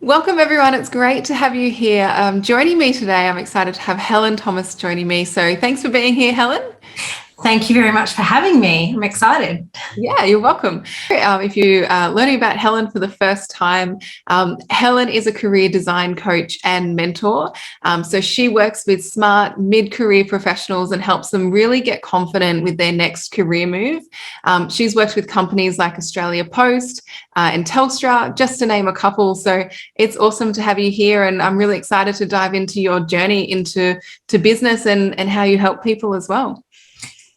Welcome, everyone. It's great to have you here. Joining me today, I'm excited to have Helen Thomas joining me. So thanks for being here, Helen. Thank you very much for having me. I'm excited. Yeah, you're welcome. If you are learning about Helen for the first time, Helen is a career design coach and mentor. So she works with smart mid-career professionals and helps them really get confident with their next career move. She's worked with companies like Australia Post and Telstra, just to name a couple. So it's awesome to have you here, and I'm really excited to dive into your journey into business and how you help people as well.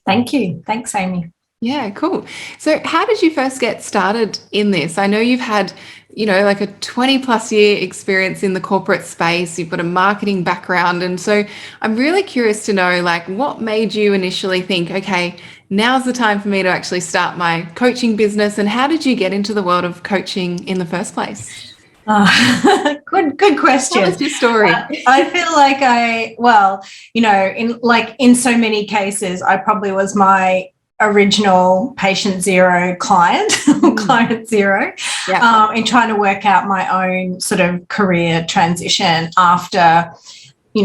Thank you. Thanks, Amy. Yeah, cool. So how did you first get started in this? I know you've had, like a 20 plus year experience in the corporate space. You've got a marketing background. And so I'm really curious to know, what made you initially think, okay, now's the time for me to actually start my coaching business? And how did you get into the world of coaching in the first place? Good question. Tell us your story. I feel like in so many cases, I probably was my original patient zero client, client zero, in trying to work out my own sort of career transition after,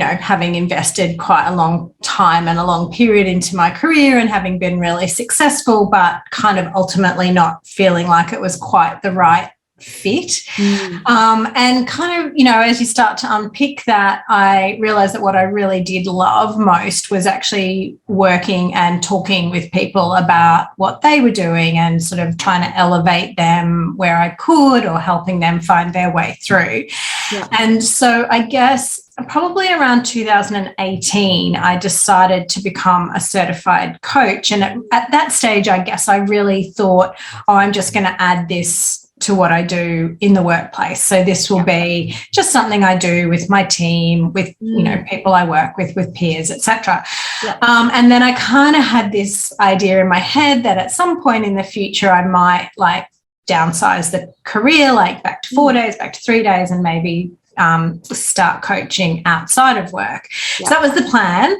having invested quite a long time and a long period into my career and having been really successful, but kind of ultimately not feeling like it was quite the right fit. And kind of, as you start to unpick that, I realized that what I really did love most was actually working and talking with people about what they were doing and sort of trying to elevate them where I could, or helping them find their way through. Yeah. And so I guess probably around 2018, I decided to become a certified coach. And at that stage, I guess I really thought, I'm just going to add this to what I do in the workplace. So this will be just something I do with my team, with people I work with peers, etc. And then I kind of had this idea in my head that at some point in the future I might downsize the career, back to 4 days, back to 3 days, and maybe start coaching outside of work. So that was the plan.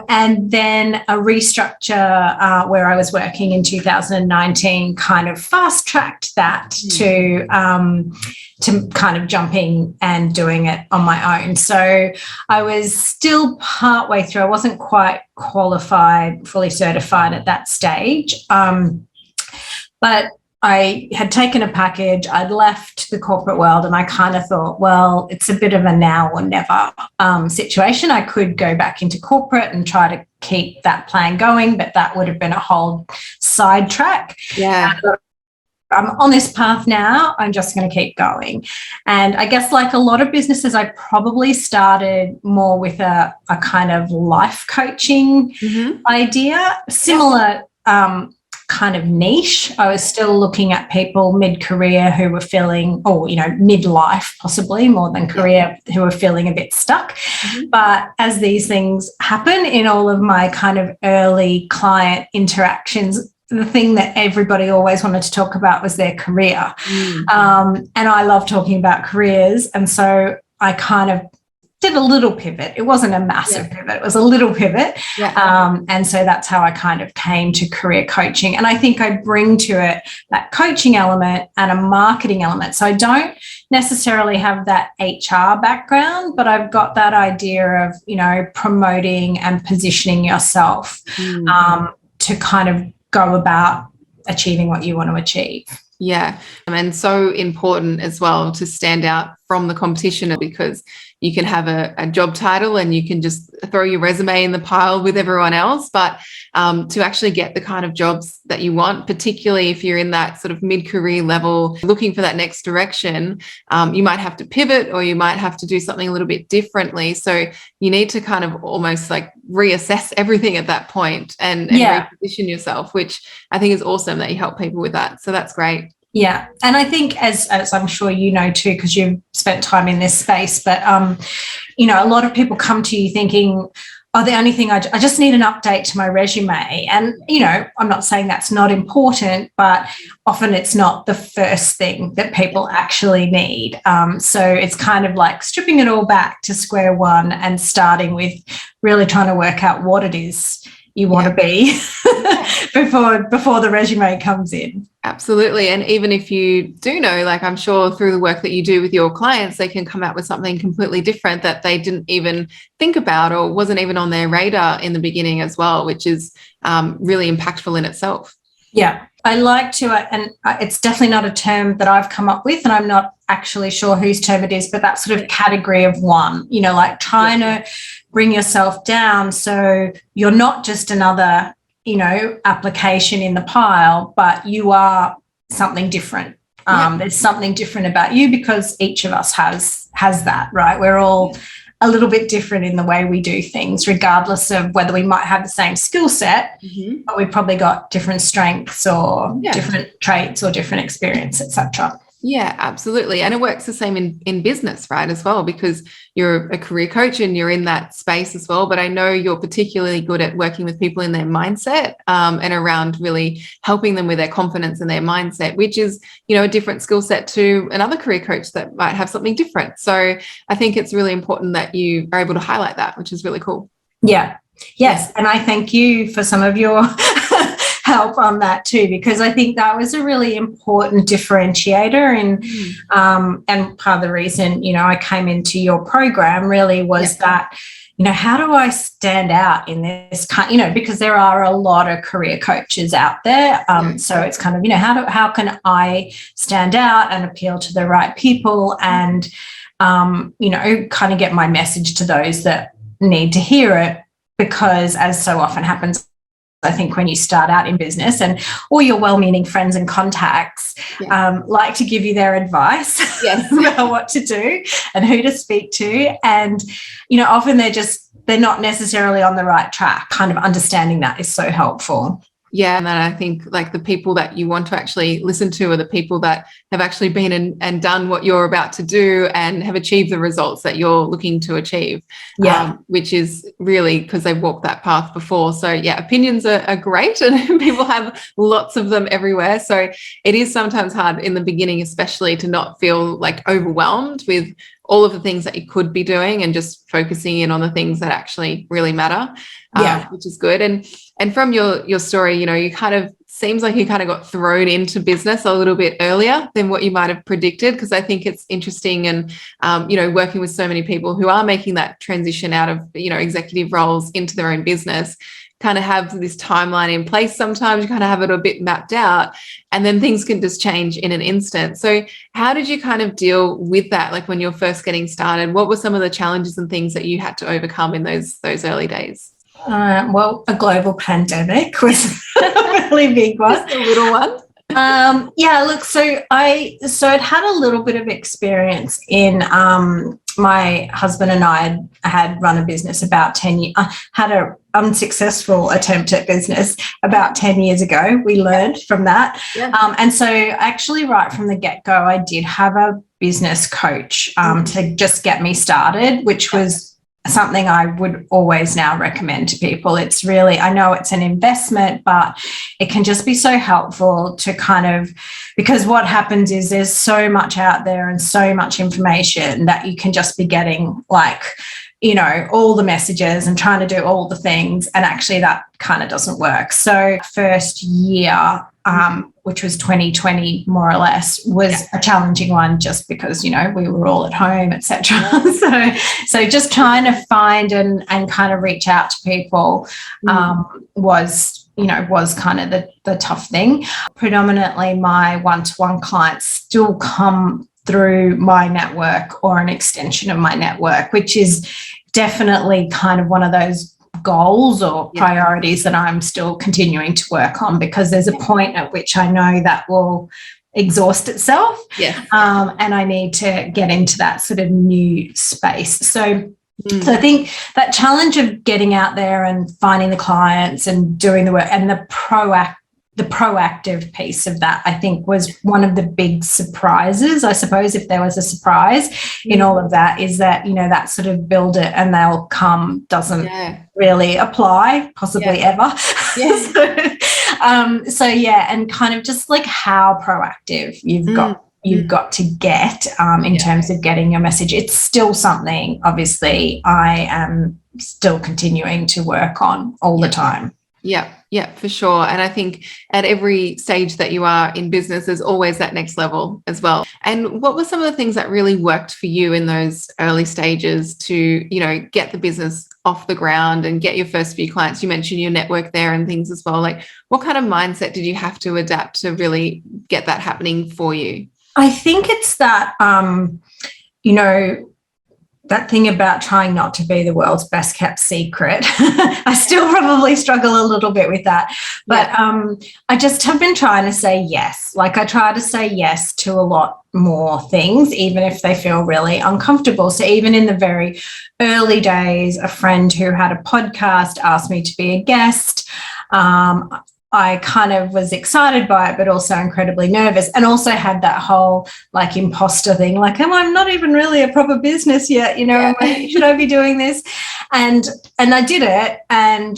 And then a restructure where I was working in 2019 kind of fast tracked that to kind of jumping and doing it on my own. So I was still partway through. I wasn't quite qualified, fully certified at that stage. But I had taken a package, I'd left the corporate world, and I kind of thought, well, it's a bit of a now or never situation. I could go back into corporate and try to keep that plan going, but that would have been a whole sidetrack. Yeah. I'm on this path now, I'm just going to keep going. And I guess like a lot of businesses, I probably started more with a kind of life coaching idea, similar kind of niche. I was still looking at people mid-career who were feeling, or midlife possibly more than career, who were feeling a bit stuck. But as these things happen in all of my kind of early client interactions, the thing that everybody always wanted to talk about was their career. And I love talking about careers, and so I kind of did a little pivot. It wasn't a massive pivot. It was a little pivot. And so that's how I kind of came to career coaching. And I think I bring to it that coaching element and a marketing element. So I don't necessarily have that HR background, but I've got that idea of, promoting and positioning yourself to kind of go about achieving what you want to achieve. Yeah. And so important as well to stand out from the competition, because you can have a job title and you can just throw your resume in the pile with everyone else. But to actually get the kind of jobs that you want, particularly if you're in that sort of mid-career level, looking for that next direction, you might have to pivot, or you might have to do something a little bit differently. So you need to kind of almost reassess everything at that point and reposition yourself, which I think is awesome that you help people with that. So that's great. Yeah. And I think as I'm sure you know too, because you've spent time in this space, but, a lot of people come to you thinking, the only thing I just need an update to my resume. And, I'm not saying that's not important, but often it's not the first thing that people actually need. So it's kind of like stripping it all back to square one and starting with really trying to work out what it is you want to be before the resume comes in. Absolutely. And even if you do know, like I'm sure through the work that you do with your clients, they can come out with something completely different that they didn't even think about or wasn't even on their radar in the beginning as well, which is really impactful in itself. Yeah, I like to, and it's definitely not a term that I've come up with, and I'm not actually sure whose term it is, but that sort of category of one, you know, like trying to bring yourself down so you're not just another, you know, application in the pile, but you are something different. There's something different about you because each of us has that, right? We're all a little bit different in the way we do things, regardless of whether we might have the same skill set, but we've probably got different strengths or different traits or different experience, etc. Yeah, absolutely. And it works the same in business, right, as well, because you're a career coach and you're in that space as well. But I know you're particularly good at working with people in their mindset and around really helping them with their confidence and their mindset, which is, you know, a different skill set to another career coach that might have something different. So I think it's really important that you are able to highlight that, which is really cool. Yeah. Yes. And I thank you for some of your help on that too, because I think that was a really important differentiator. And part of the reason, you know, I came into your program really was that, you know, how do I stand out in this kind, you know, because there are a lot of career coaches out there. So it's kind of, you know, how can I stand out and appeal to the right people and, you know, kind of get my message to those that need to hear it, because as so often happens, I think when you start out in business and all your well-meaning friends and contacts like to give you their advice about what to do and who to speak to. And, you know, often they're not necessarily on the right track. Kind of understanding that is so helpful. Yeah, and then I think like the people that you want to actually listen to are the people that have actually been and done what you're about to do and have achieved the results that you're looking to achieve, which is really because they've walked that path before. So yeah, opinions are great and people have lots of them everywhere. So it is sometimes hard in the beginning, especially to not feel like overwhelmed with all of the things that you could be doing and just focusing in on the things that actually really matter, which is good. And from your story, you know, you kind of seems like you kind of got thrown into business a little bit earlier than what you might have predicted, because I think it's interesting and, you know, working with so many people who are making that transition out of, you know, executive roles into their own business, kind of have this timeline in place. Sometimes you kind of have it a bit mapped out and then things can just change in an instant. So how did you kind of deal with that? Like when you're first getting started, what were some of the challenges and things that you had to overcome in those early days? Well, a global pandemic was a really big one. Just a little one. So I'd had a little bit of experience in my husband and I had run a business about 10 years. I had an unsuccessful attempt at business about 10 years ago. We learned from that. And so actually right from the get-go, I did have a business coach to just get me started, which was something I would always now recommend to people. It's really, I know it's an investment, but it can just be so helpful to kind of, because what happens is there's so much out there and so much information that you can just be getting like, you know, all the messages and trying to do all the things. And actually that kind of doesn't work. So first year, which was 2020 more or less, was a challenging one just because, you know, we were all at home, etc. So just trying to find and kind of reach out to people was kind of the tough thing. Predominantly my one-to-one clients still come through my network or an extension of my network, which is definitely kind of one of those goals or priorities that I'm still continuing to work on, because there's a point at which I know that will exhaust itself. And I need to get into that sort of new space. So I think that challenge of getting out there and finding the clients and doing the work and the proactive piece of that, I think, was one of the big surprises. I suppose if there was a surprise in all of that, is that, you know, that sort of build it and they'll come doesn't really apply possibly ever. And kind of just like how proactive you've got to get in terms of getting your message. It's still something, obviously, I am still continuing to work on all the time. Yeah, for sure. And I think at every stage that you are in business, there's always that next level as well. And what were some of the things that really worked for you in those early stages to, you know, get the business off the ground and get your first few clients? You mentioned your network there and things as well. Like, what kind of mindset did you have to adapt to really get that happening for you? I think it's that, you know, that thing about trying not to be the world's best kept secret. I still probably struggle a little bit with that. But I just have been trying to say yes. Like, I try to say yes to a lot more things, even if they feel really uncomfortable. So even in the very early days, a friend who had a podcast asked me to be a guest. I kind of was excited by it, but also incredibly nervous, and also had that whole like imposter thing, like, I'm not even really a proper business yet, you know, should I be doing this? And I did it, and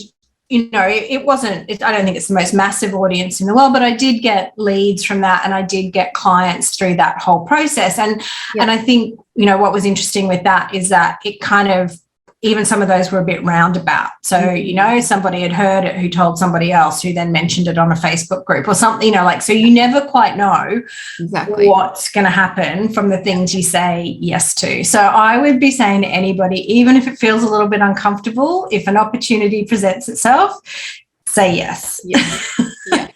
you know, it wasn't, I don't think it's the most massive audience in the world, but I did get leads from that, and I did get clients through that whole process. And I think, you know, what was interesting with that is that it kind of, even some of those were a bit roundabout. So, you know, somebody had heard it who told somebody else who then mentioned it on a Facebook group or something, you know, like, so you never quite know exactly what's going to happen from the things you say yes to. So I would be saying to anybody, even if it feels a little bit uncomfortable, if an opportunity presents itself, say yes. Yeah.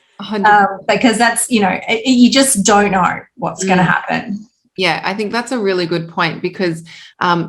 Because that's, you know, you just don't know what's going to happen. Yeah, I think that's a really good point, because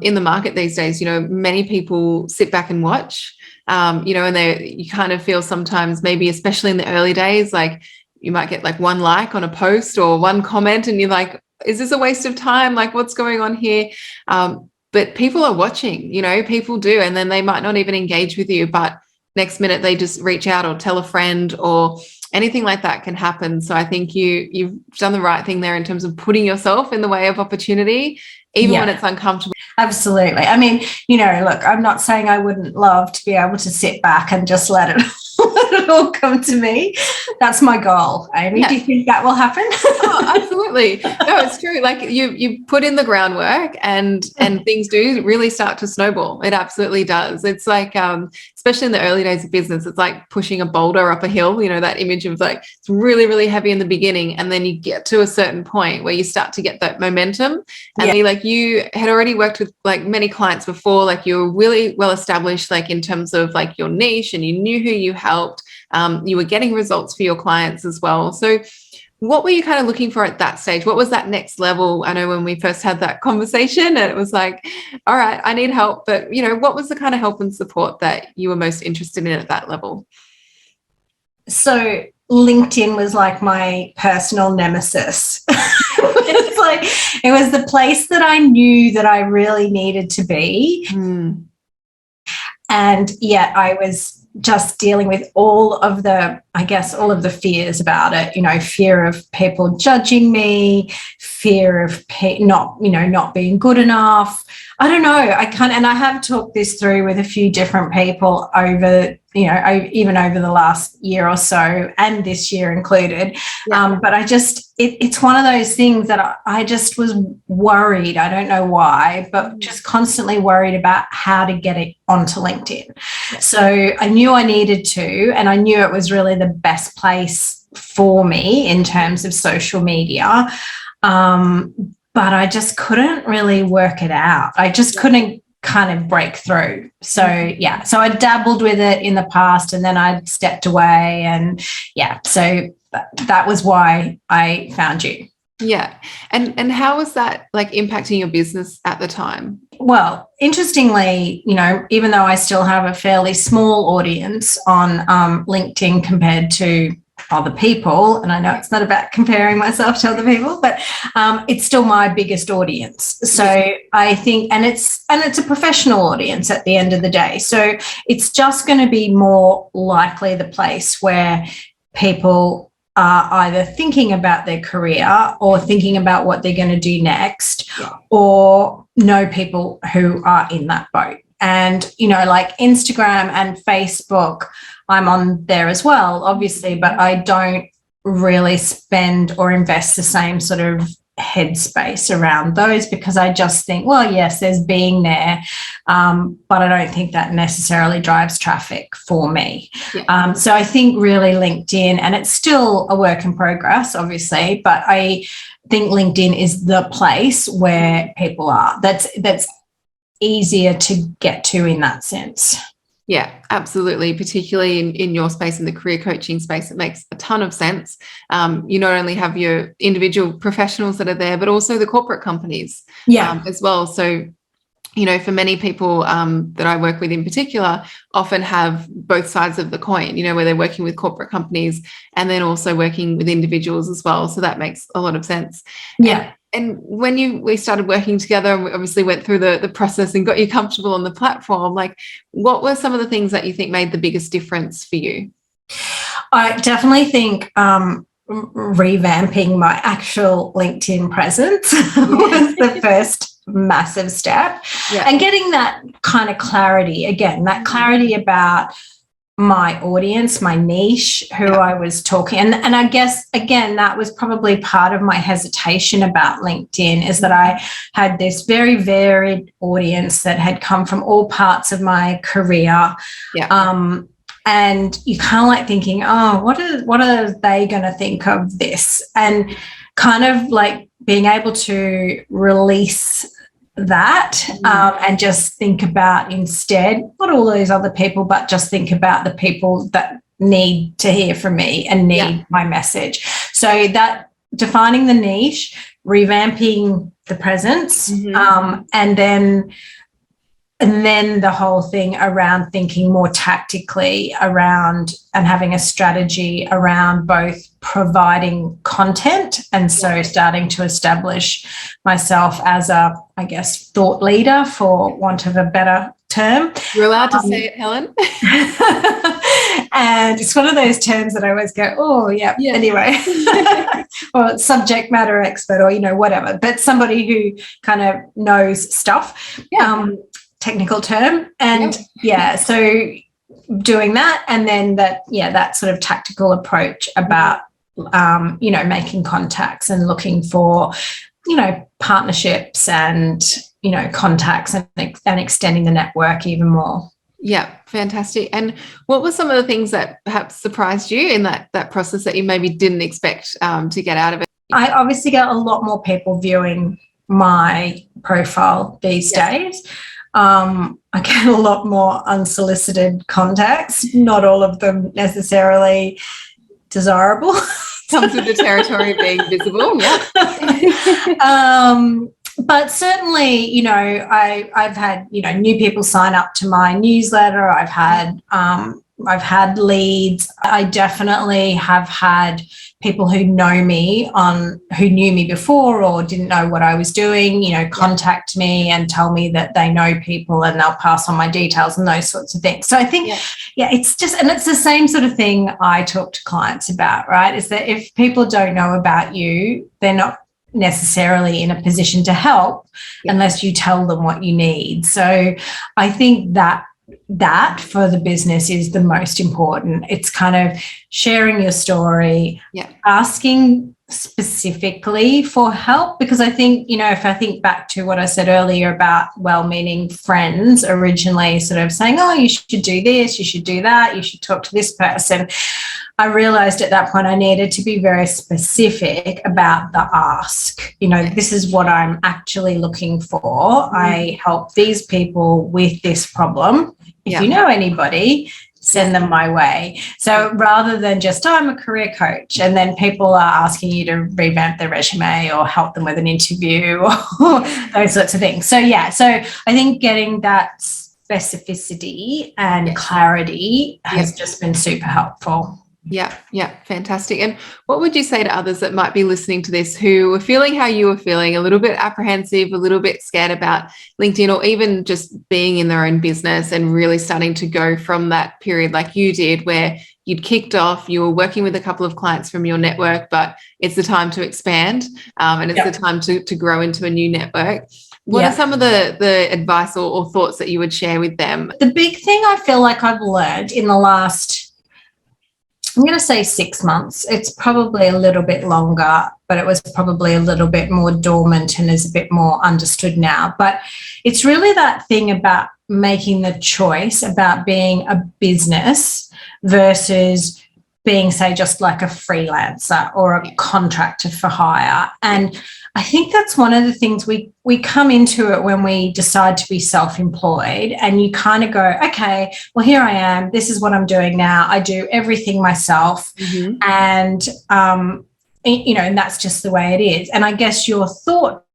in the market these days, you know, many people sit back and watch, you know, and you kind of feel sometimes, maybe especially in the early days, like you might get like one like on a post or one comment and you're like, is this a waste of time? Like, what's going on here? But people are watching, you know, people do, and then they might not even engage with you, but next minute they just reach out or tell a friend, or anything like that can happen. So I think you've done the right thing there in terms of putting yourself in the way of opportunity, even when it's uncomfortable. Absolutely. I mean, you know, look, I'm not saying I wouldn't love to be able to sit back and just let it all come to me. That's my goal. Amy, do you think that will happen? Oh, absolutely. No, it's true. Like you put in the groundwork, and things do really start to snowball. It absolutely does. It's like, especially in the early days of business, it's like pushing a boulder up a hill, you know, that image of like, it's really, really heavy in the beginning. And then you get to a certain point where you start to get that momentum. And like, you had already worked with like many clients before, like you were really well established, like in terms of like your niche, and you knew who you helped. You were getting results for your clients as well. So what were you kind of looking for at that stage? What was that next level? I know when we first had that conversation, and it was like, all right, I need help. But, you know, what was the kind of help and support that you were most interested in at that level? So LinkedIn was like my personal nemesis. It's like, it was the place that I knew that I really needed to be. And yet I was just dealing with all of the fears about it, you know, fear of people judging me, fear of not being good enough. I don't know. And I have talked this through with a few different people over, you know, even over the last year or so, and this year included. But it's one of those things that I just was worried. I don't know why, but just constantly worried about how to get it onto LinkedIn. So I knew I needed to, and I knew it was really the best place for me in terms of social media. But I just couldn't really work it out. I just couldn't kind of break through. So I dabbled with it in the past, and then I stepped away, and so that was why I found you. Yeah. And how was that like impacting your business at the time? Well, interestingly, you know, even though I still have a fairly small audience on LinkedIn compared to other people, and I know it's not about comparing myself to other people, but it's still my biggest audience. So I think, and it's a professional audience at the end of the day. So it's just going to be more likely the place where people are either thinking about their career or thinking about what they're going to do next, or know people who are in that boat. And, you know, like Instagram and Facebook, I'm on there as well, obviously, but I don't really spend or invest the same sort of headspace around those, because I just think, well, yes, there's being there, but I don't think that necessarily drives traffic for me. Yeah. So I think really LinkedIn, and it's still a work in progress, obviously, but I think LinkedIn is the place where people are. That's easier to get to in that sense. Yeah, absolutely. Particularly in your space, in the career coaching space, it makes a ton of sense. You not only have your individual professionals that are there, but also the corporate companies as well. So, you know, for many people that I work with in particular, often have both sides of the coin, you know, where they're working with corporate companies and then also working with individuals as well. So that makes a lot of sense. Yeah. And when we started working together, and we obviously went through the process and got you comfortable on the platform, like, what were some of the things that you think made the biggest difference for you? I definitely think revamping my actual LinkedIn presence was the first massive step. Yeah. And getting that kind of clarity, again, that clarity about my audience, my niche, who I was talking. And I guess, again, that was probably part of my hesitation about LinkedIn, is that I had this very varied audience that had come from all parts of my career. Yeah. And you kind of like thinking, oh, what are they going to think of this? And kind of like being able to release that and just think about instead, not all those other people, but just think about the people that need to hear from me and need my message. So that defining the niche, revamping the presence, and then the whole thing around thinking more tactically around and having a strategy around both providing content, and so starting to establish myself as a, I guess, thought leader, for want of a better term. You're allowed to say it, Helen. And it's one of those terms that I always go, oh, yeah. Anyway, or subject matter expert, or, you know, whatever, but somebody who kind of knows stuff. Technical term. And so doing that, and then that sort of tactical approach about you know, making contacts and looking for, you know, partnerships and, you know, contacts, and extending the network even more. Yeah, fantastic. And what were some of the things that perhaps surprised you in that process that you maybe didn't expect to get out of it? I obviously get a lot more people viewing my profile these days. I get a lot more unsolicited contacts, not all of them necessarily desirable. Comes with the territory of being visible, but certainly, you know, I've had, you know, new people sign up to my newsletter. I've had leads. I definitely have had people who knew me before or didn't know what I was doing, you know, contact me and tell me that they know people and they'll pass on my details and those sorts of things. So I think, it's just, and it's the same sort of thing I talk to clients about, right? Is that if people don't know about you, they're not necessarily in a position to help unless you tell them what you need. So I think that for the business is the most important. It's kind of sharing your story, asking specifically for help, because I think, you know, if I think back to what I said earlier about well-meaning friends originally sort of saying, oh, you should do this, you should do that, you should talk to this person, I realized at that point I needed to be very specific about the ask. You know, this is what I'm actually looking for. I help these people with this problem. If you know anybody, send them my way. So rather than just, I'm a career coach, and then people are asking you to revamp their resume or help them with an interview or those sorts of things. So, so I think getting that specificity and clarity has just been super helpful. Yeah, fantastic. And what would you say to others that might be listening to this who were feeling how you were feeling, a little bit apprehensive, a little bit scared about LinkedIn, or even just being in their own business and really starting to go from that period like you did, where you'd kicked off, you were working with a couple of clients from your network, but it's the time to expand and it's the time to grow into a new network. What are some of the advice or thoughts that you would share with them? The big thing I feel like I've learned in the last I'm going to say 6 months. It's probably a little bit longer, but it was probably a little bit more dormant and is a bit more understood now. But it's really that thing about making the choice about being a business versus being, say, just like a freelancer or a contractor for hire. And I think that's one of the things we come into it when we decide to be self-employed, and you kind of go, okay, well, here I am. This is what I'm doing now. I do everything myself. And, you know, and that's just the way it is. And I guess your thoughts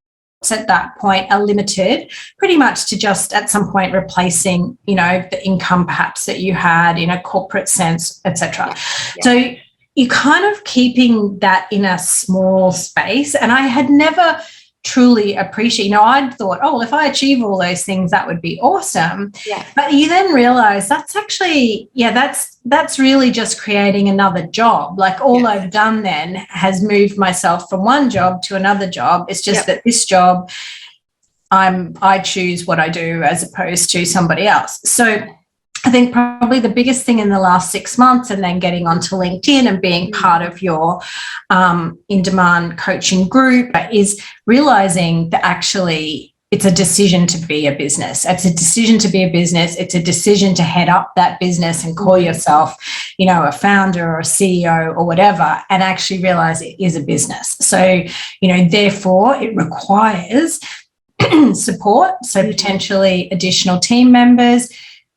at that point are limited pretty much to just at some point replacing, you know, the income perhaps that you had in a corporate sense, etc. So you're kind of keeping that in a small space. And I had never truly appreciated, you know, I'd thought, oh, well, if I achieve all those things, that would be awesome. But you then realize that's actually, that's really just creating another job. Like all I've done then has moved myself from one job to another job. It's just that this job, I choose what I do as opposed to somebody else. So I think probably the biggest thing in the last 6 months, and then getting onto LinkedIn and being part of your in-demand coaching group, is realizing that actually it's a decision to be a business. It's a decision to be a business. It's a decision to head up that business and call yourself, you know, a founder or a CEO or whatever, and actually realize it is a business. So, you know, therefore it requires support. So potentially additional team members,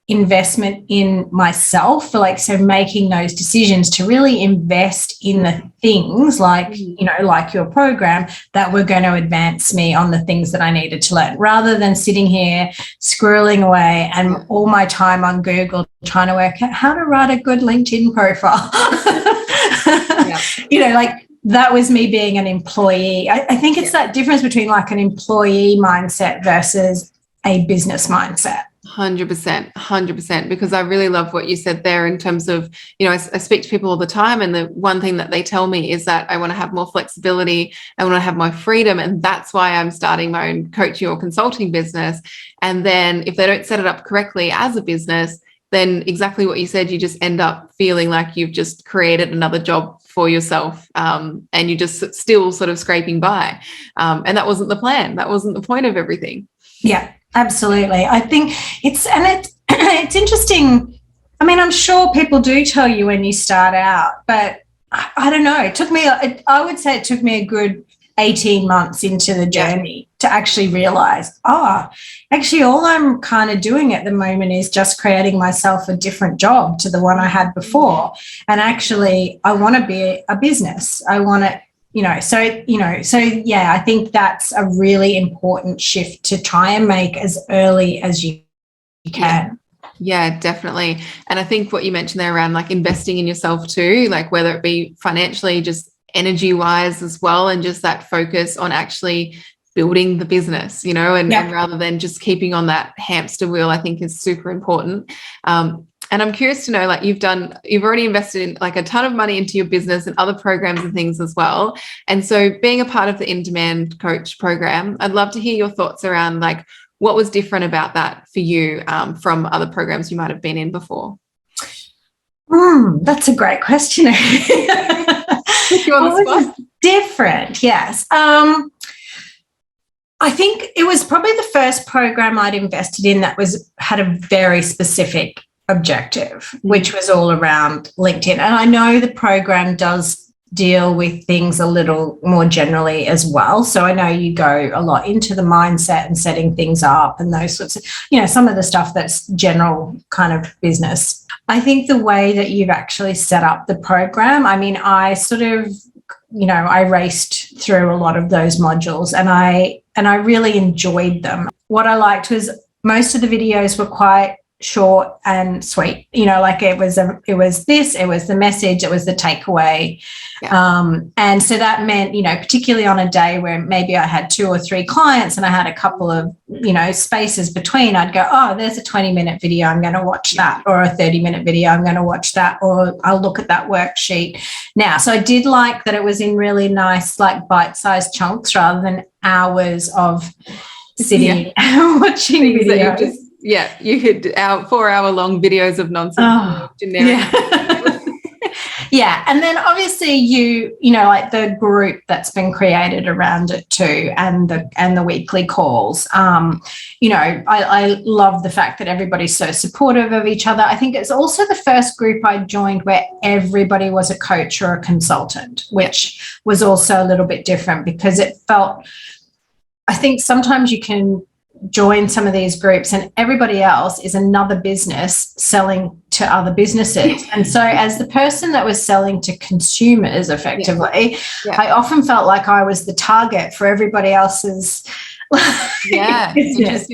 investment in myself, so making those decisions to really invest in the things like, you know, like your program that were going to advance me on the things that I needed to learn, rather than sitting here squirreling away and all my time on Google trying to work out how to write a good LinkedIn profile. You know, like that was me being an employee. I think it's that difference between like an employee mindset versus a business mindset. 100%, because I really love what you said there in terms of, you know, I speak to people all the time, and the one thing that they tell me is that I want to have more flexibility, I want to have my freedom, and that's why I'm starting my own coaching or consulting business. And then if they don't set it up correctly as a business, then exactly what you said, you just end up feeling like you've just created another job for yourself, and you're just still sort of scraping by. And that wasn't the plan. That wasn't the point of everything. Yeah. Absolutely. I think it's interesting. I mean, I'm sure people do tell you when you start out, but I don't know. I would say it took me a good 18 months into the journey to actually realize, actually all I'm kind of doing at the moment is just creating myself a different job to the one I had before. And actually I want to be a business. I want to, I think that's a really important shift to try and make as early as you can. Yeah, definitely. And I think what you mentioned there around like investing in yourself too, like whether it be financially, just energy wise as well, and just that focus on actually building the business, you know, and rather than just keeping on that hamster wheel, I think is super important. And I'm curious to know, like you've already invested in like a ton of money into your business and other programs and things as well. And so being a part of the In-Demand Coach program, I'd love to hear your thoughts around like what was different about that for you from other programs you might have been in before. That's a great question. What was different? Yes. I think it was probably the first program I'd invested in that had a very specific objective, which was all around LinkedIn. And I know the program does deal with things a little more generally as well. So I know you go a lot into the mindset and setting things up and those sorts of, you know, some of the stuff that's general kind of business. I think the way that you've actually set up the program, I mean, I sort of, you know, I raced through a lot of those modules and I really enjoyed them. What I liked was most of the videos were quite short and sweet, you know, like it was the message, it was the takeaway. And so that meant, you know, particularly on a day where maybe I had 2 or 3 clients and I had a couple of, you know, spaces between, I'd go, oh, there's a 20-minute video, I'm going to watch that, or a 30-minute video, I'm going to watch that, or I'll look at that worksheet now. So I did like that it was in really nice, like bite-sized chunks rather than hours of sitting and watching videos. You could 4-hour long videos of nonsense. Yeah. And then obviously like the group that's been created around it too, and the weekly calls. I love the fact that everybody's so supportive of each other. I think it's also the first group I joined where everybody was a coach or a consultant, which was also a little bit different, because it felt, I think sometimes you can join some of these groups and everybody else is another business selling to other businesses. And so as the person that was selling to consumers effectively, I often felt like I was the target for everybody else's business.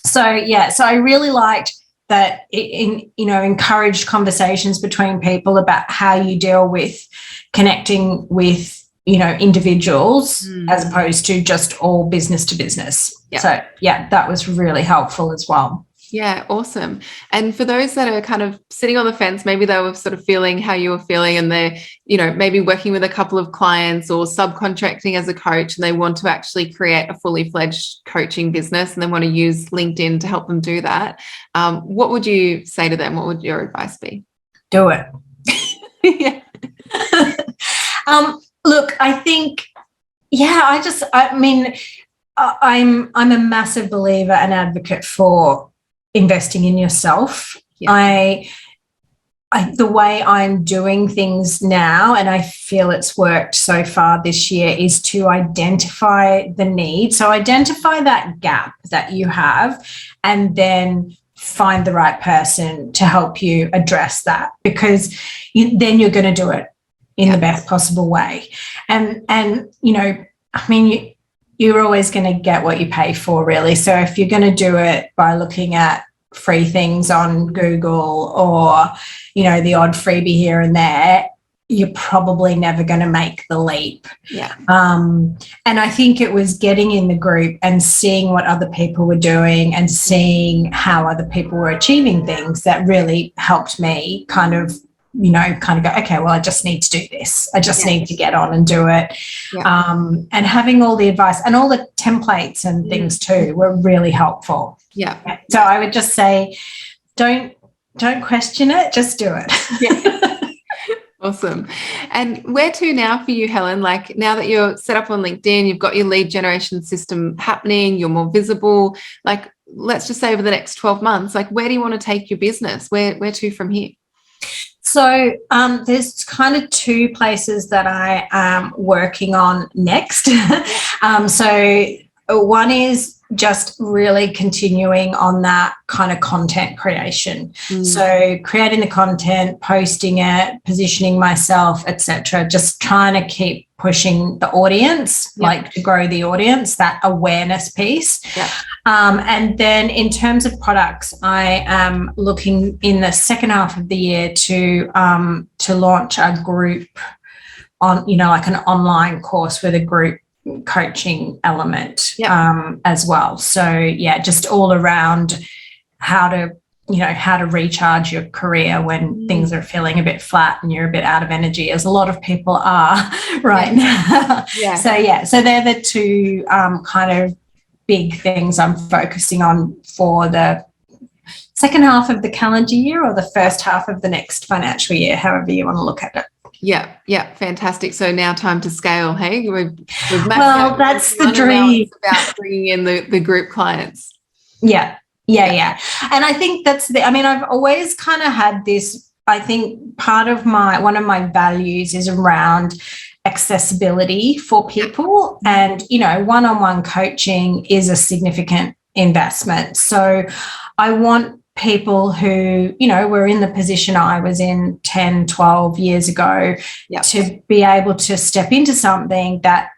So I really liked that it encouraged conversations between people about how you deal with connecting with individuals as opposed to just all business to business. So that was really helpful as well. Yeah, awesome. And for those that are kind of sitting on the fence, maybe they were sort of feeling how you were feeling, and they're, maybe working with a couple of clients or subcontracting as a coach, and they want to actually create a fully fledged coaching business and they want to use LinkedIn to help them do that. What would you say to them? What would your advice be? Do it. Look, I think, I'm a massive believer and advocate for investing in yourself. The way I'm doing things now, and I feel it's worked so far this year, is to identify the need. So identify that gap that you have, and then find the right person to help you address that, because then you're going to do it in the best possible way. And you're always going to get what you pay for, really. So if you're going to do it by looking at free things on Google or, the odd freebie here and there, you're probably never going to make the leap. And I think it was getting in the group and seeing what other people were doing and seeing how other people were achieving things that really helped me kind of go, okay, well, I just need to do this. I just need to get on and do it. And having all the advice and all the templates and things too were really helpful. So I would just say, don't question it, just do it. Awesome. And where to now for you, Helen? Like, now that you're set up on LinkedIn, you've got your lead generation system happening, you're more visible, like, let's just say over the next 12 months, like, where do you want to take your business? Where to from here? So there's kind of two places that I am working on next. So one is just really continuing on that kind of content creation. So creating the content, posting it, positioning myself, etc. Just trying to keep pushing the audience, like to grow the audience, that awareness piece. And then in terms of products, I am looking in the second half of the year to launch a group on, like an online course with a group coaching element as well. So just all around how to recharge your career when things are feeling a bit flat and you're a bit out of energy, as a lot of people are right now. So they're the two kind of big things I'm focusing on for the second half of the calendar year, or the first half of the next financial year, however you want to look at it. Yeah, fantastic. So now time to scale, hey? We've that's the dream. About bringing in the group clients. Yeah. And I think I've always kind of had this, I think one of my values is around accessibility for people, and, one-on-one coaching is a significant investment. So I want people who, were in the position I was in 10, 12 years ago to be able to step into something that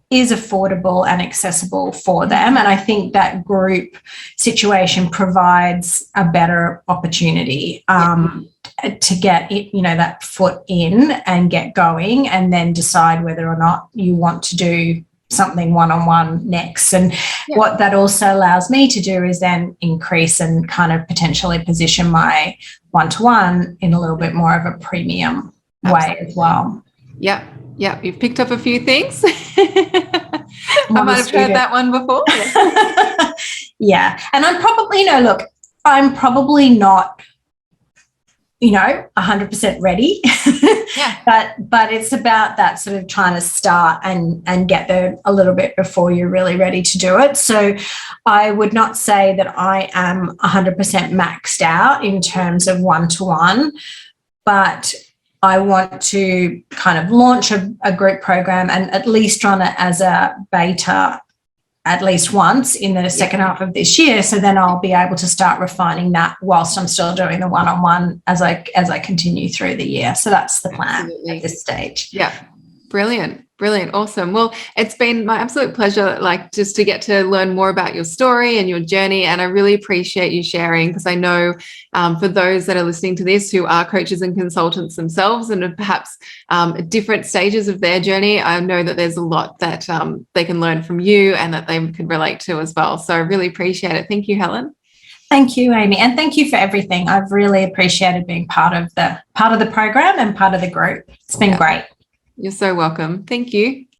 is affordable and accessible for them. And I think that group situation provides a better opportunity to get it, that foot in and get going, and then decide whether or not you want to do something one-on-one next. And what that also allows me to do is then increase and kind of potentially position my one-to-one in a little bit more of a premium way as well. Yeah, you've picked up a few things. I might have heard that one before. And I'm probably, I'm probably not 100% ready. But it's about that sort of trying to start and get there a little bit before you're really ready to do it. So I would not say that I am 100% maxed out in terms of one-to-one, but I want to kind of launch a group program and at least run it as a beta at least once in the second half of this year. So then I'll be able to start refining that whilst I'm still doing the one-on-one as I continue through the year. So that's the plan at this stage. Yeah. Brilliant. Awesome. Well, it's been my absolute pleasure, just to get to learn more about your story and your journey. And I really appreciate you sharing, because I know for those that are listening to this who are coaches and consultants themselves and are perhaps at different stages of their journey, I know that there's a lot that they can learn from you and that they can relate to as well. So I really appreciate it. Thank you, Helen. Thank you, Amy. And thank you for everything. I've really appreciated being part of the program and part of the group. It's been great. You're so welcome. Thank you.